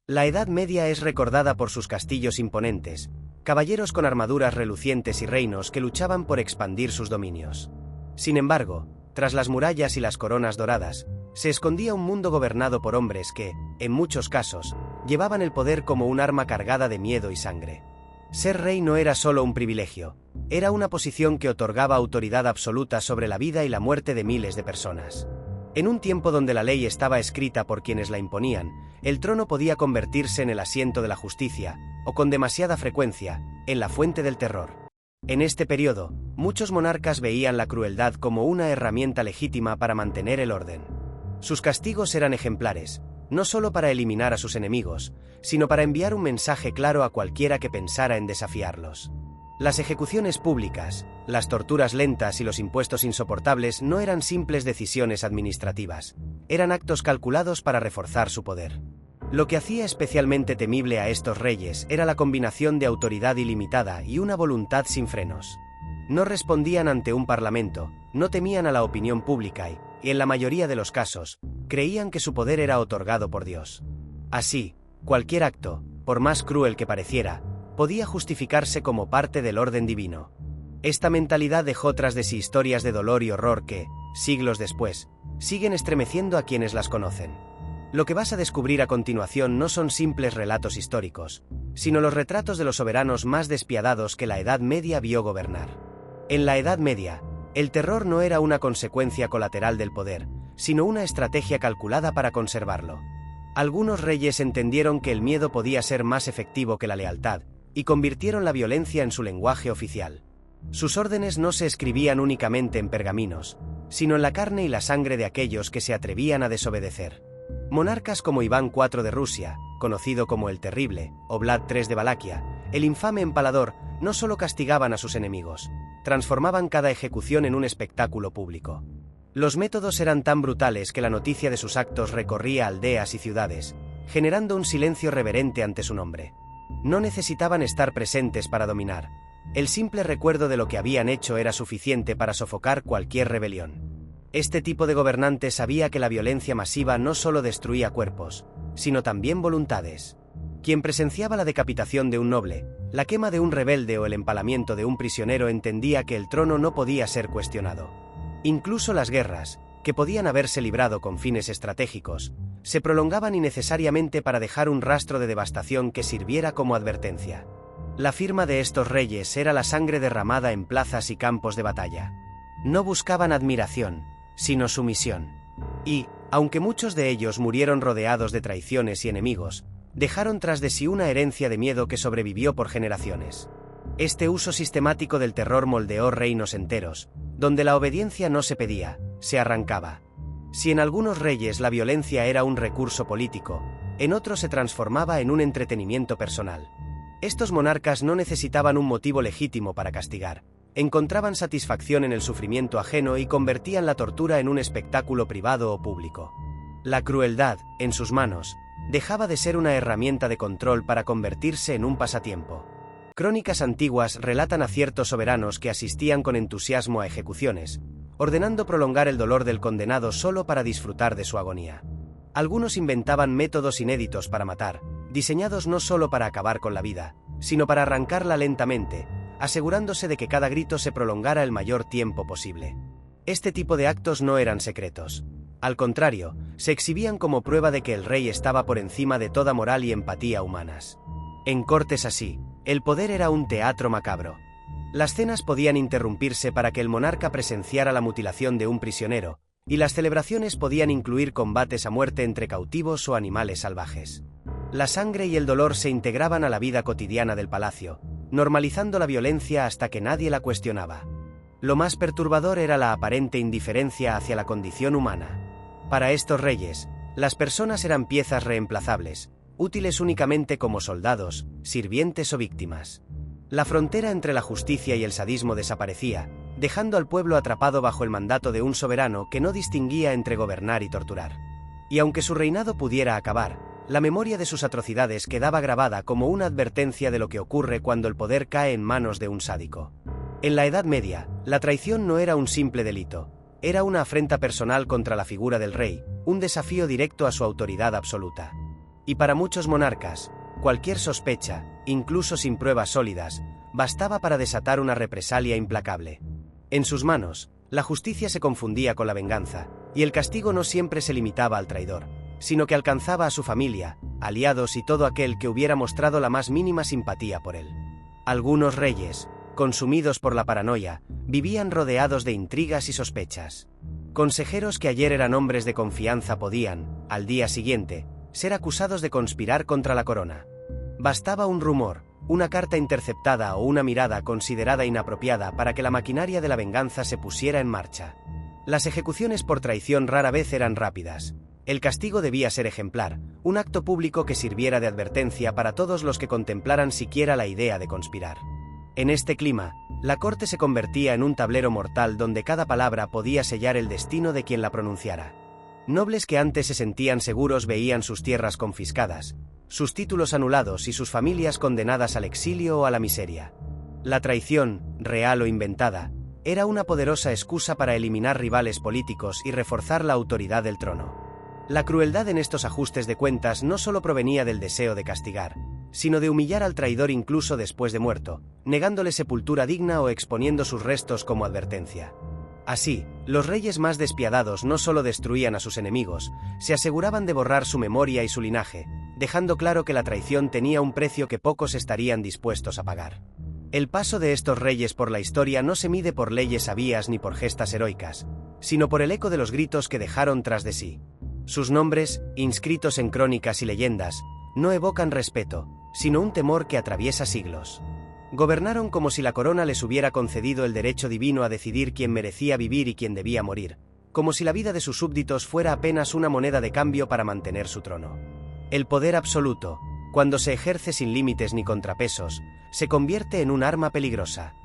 La Edad Media es recordada por sus castillos imponentes, caballeros con armaduras relucientes y reinos que luchaban por expandir sus dominios. Sin embargo, tras las murallas y las coronas doradas, se escondía un mundo gobernado por hombres que, en muchos casos, llevaban el poder como un arma cargada de miedo y sangre. Ser rey no era solo un privilegio, era una posición que otorgaba autoridad absoluta sobre la vida y la muerte de miles de personas. En un tiempo donde la ley estaba escrita por quienes la imponían, el trono podía convertirse en el asiento de la justicia, o con demasiada frecuencia, en la fuente del terror. En este periodo, muchos monarcas veían la crueldad como una herramienta legítima para mantener el orden. Sus castigos eran ejemplares, no solo para eliminar a sus enemigos, sino para enviar un mensaje claro a cualquiera que pensara en desafiarlos. Las ejecuciones públicas, las torturas lentas y los impuestos insoportables no eran simples decisiones administrativas, eran actos calculados para reforzar su poder. Lo que hacía especialmente temible a estos reyes era la combinación de autoridad ilimitada y una voluntad sin frenos. No respondían ante un parlamento, no temían a la opinión pública y, en la mayoría de los casos, creían que su poder era otorgado por Dios. Así, cualquier acto, por más cruel que pareciera, podía justificarse como parte del orden divino. Esta mentalidad dejó tras de sí historias de dolor y horror que, siglos después, siguen estremeciendo a quienes las conocen. Lo que vas a descubrir a continuación no son simples relatos históricos, sino los retratos de los soberanos más despiadados que la Edad Media vio gobernar. En la Edad Media, el terror no era una consecuencia colateral del poder, sino una estrategia calculada para conservarlo. Algunos reyes entendieron que el miedo podía ser más efectivo que la lealtad, y convirtieron la violencia en su lenguaje oficial. Sus órdenes no se escribían únicamente en pergaminos, sino en la carne y la sangre de aquellos que se atrevían a desobedecer. Monarcas como Iván IV de Rusia, conocido como el Terrible, o Vlad III de Valaquia, el infame empalador, no solo castigaban a sus enemigos, transformaban cada ejecución en un espectáculo público. Los métodos eran tan brutales que la noticia de sus actos recorría aldeas y ciudades, generando un silencio reverente ante su nombre. No necesitaban estar presentes para dominar. El simple recuerdo de lo que habían hecho era suficiente para sofocar cualquier rebelión. Este tipo de gobernante sabía que la violencia masiva no solo destruía cuerpos, sino también voluntades. Quien presenciaba la decapitación de un noble, la quema de un rebelde o el empalamiento de un prisionero entendía que el trono no podía ser cuestionado. Incluso las guerras, que podían haberse librado con fines estratégicos, se prolongaban innecesariamente para dejar un rastro de devastación que sirviera como advertencia. La firma de estos reyes era la sangre derramada en plazas y campos de batalla. No buscaban admiración, sino sumisión. Y, aunque muchos de ellos murieron rodeados de traiciones y enemigos, dejaron tras de sí una herencia de miedo que sobrevivió por generaciones. Este uso sistemático del terror moldeó reinos enteros, donde la obediencia no se pedía, se arrancaba. Si en algunos reyes la violencia era un recurso político, en otros se transformaba en un entretenimiento personal. Estos monarcas no necesitaban un motivo legítimo para castigar, encontraban satisfacción en el sufrimiento ajeno y convertían la tortura en un espectáculo privado o público. La crueldad, en sus manos, dejaba de ser una herramienta de control para convertirse en un pasatiempo. Crónicas antiguas relatan a ciertos soberanos que asistían con entusiasmo a ejecuciones, ordenando prolongar el dolor del condenado solo para disfrutar de su agonía. Algunos inventaban métodos inéditos para matar, diseñados no solo para acabar con la vida, sino para arrancarla lentamente, asegurándose de que cada grito se prolongara el mayor tiempo posible. Este tipo de actos no eran secretos. Al contrario, se exhibían como prueba de que el rey estaba por encima de toda moral y empatía humanas. En cortes así, el poder era un teatro macabro. Las cenas podían interrumpirse para que el monarca presenciara la mutilación de un prisionero, y las celebraciones podían incluir combates a muerte entre cautivos o animales salvajes. La sangre y el dolor se integraban a la vida cotidiana del palacio, normalizando la violencia hasta que nadie la cuestionaba. Lo más perturbador era la aparente indiferencia hacia la condición humana. Para estos reyes, las personas eran piezas reemplazables, útiles únicamente como soldados, sirvientes o víctimas. La frontera entre la justicia y el sadismo desaparecía, dejando al pueblo atrapado bajo el mandato de un soberano que no distinguía entre gobernar y torturar. Y aunque su reinado pudiera acabar, la memoria de sus atrocidades quedaba grabada como una advertencia de lo que ocurre cuando el poder cae en manos de un sádico. En la Edad Media, la traición no era un simple delito, era una afrenta personal contra la figura del rey, un desafío directo a su autoridad absoluta. Y para muchos monarcas, cualquier sospecha, incluso sin pruebas sólidas, bastaba para desatar una represalia implacable. En sus manos, la justicia se confundía con la venganza, y el castigo no siempre se limitaba al traidor, sino que alcanzaba a su familia, aliados y todo aquel que hubiera mostrado la más mínima simpatía por él. Algunos reyes, consumidos por la paranoia, vivían rodeados de intrigas y sospechas. Consejeros que ayer eran hombres de confianza podían, al día siguiente, ser acusados de conspirar contra la corona. Bastaba un rumor, una carta interceptada o una mirada considerada inapropiada para que la maquinaria de la venganza se pusiera en marcha. Las ejecuciones por traición rara vez eran rápidas. El castigo debía ser ejemplar, un acto público que sirviera de advertencia para todos los que contemplaran siquiera la idea de conspirar. En este clima, la corte se convertía en un tablero mortal donde cada palabra podía sellar el destino de quien la pronunciara. Nobles que antes se sentían seguros veían sus tierras confiscadas, sus títulos anulados y sus familias condenadas al exilio o a la miseria. La traición, real o inventada, era una poderosa excusa para eliminar rivales políticos y reforzar la autoridad del trono. La crueldad en estos ajustes de cuentas no solo provenía del deseo de castigar, sino de humillar al traidor incluso después de muerto, negándole sepultura digna o exponiendo sus restos como advertencia. Así, los reyes más despiadados no solo destruían a sus enemigos, se aseguraban de borrar su memoria y su linaje, dejando claro que la traición tenía un precio que pocos estarían dispuestos a pagar. El paso de estos reyes por la historia no se mide por leyes sabías ni por gestas heroicas, sino por el eco de los gritos que dejaron tras de sí. Sus nombres, inscritos en crónicas y leyendas, no evocan respeto, sino un temor que atraviesa siglos. Gobernaron como si la corona les hubiera concedido el derecho divino a decidir quién merecía vivir y quién debía morir, como si la vida de sus súbditos fuera apenas una moneda de cambio para mantener su trono. El poder absoluto, cuando se ejerce sin límites ni contrapesos, se convierte en un arma peligrosa.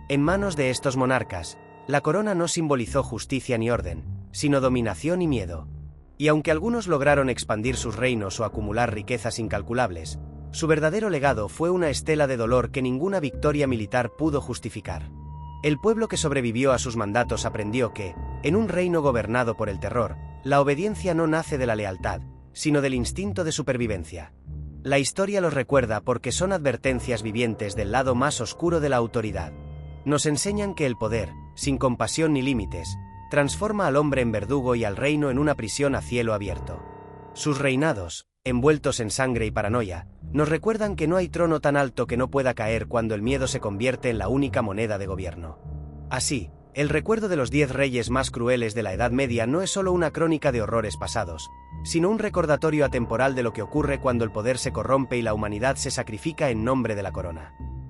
En manos de estos monarcas, la corona no simbolizó justicia ni orden, sino dominación y miedo. Y aunque algunos lograron expandir sus reinos o acumular riquezas incalculables, su verdadero legado fue una estela de dolor que ninguna victoria militar pudo justificar. El pueblo que sobrevivió a sus mandatos aprendió que, en un reino gobernado por el terror, la obediencia no nace de la lealtad, sino del instinto de supervivencia. La historia los recuerda porque son advertencias vivientes del lado más oscuro de la autoridad. Nos enseñan que el poder, sin compasión ni límites, transforma al hombre en verdugo y al reino en una prisión a cielo abierto. Sus reinados, envueltos en sangre y paranoia, nos recuerdan que no hay trono tan alto que no pueda caer cuando el miedo se convierte en la única moneda de gobierno. Así, el recuerdo de los 10 reyes más crueles de la Edad Media no es solo una crónica de horrores pasados, sino un recordatorio atemporal de lo que ocurre cuando el poder se corrompe y la humanidad se sacrifica en nombre de la corona.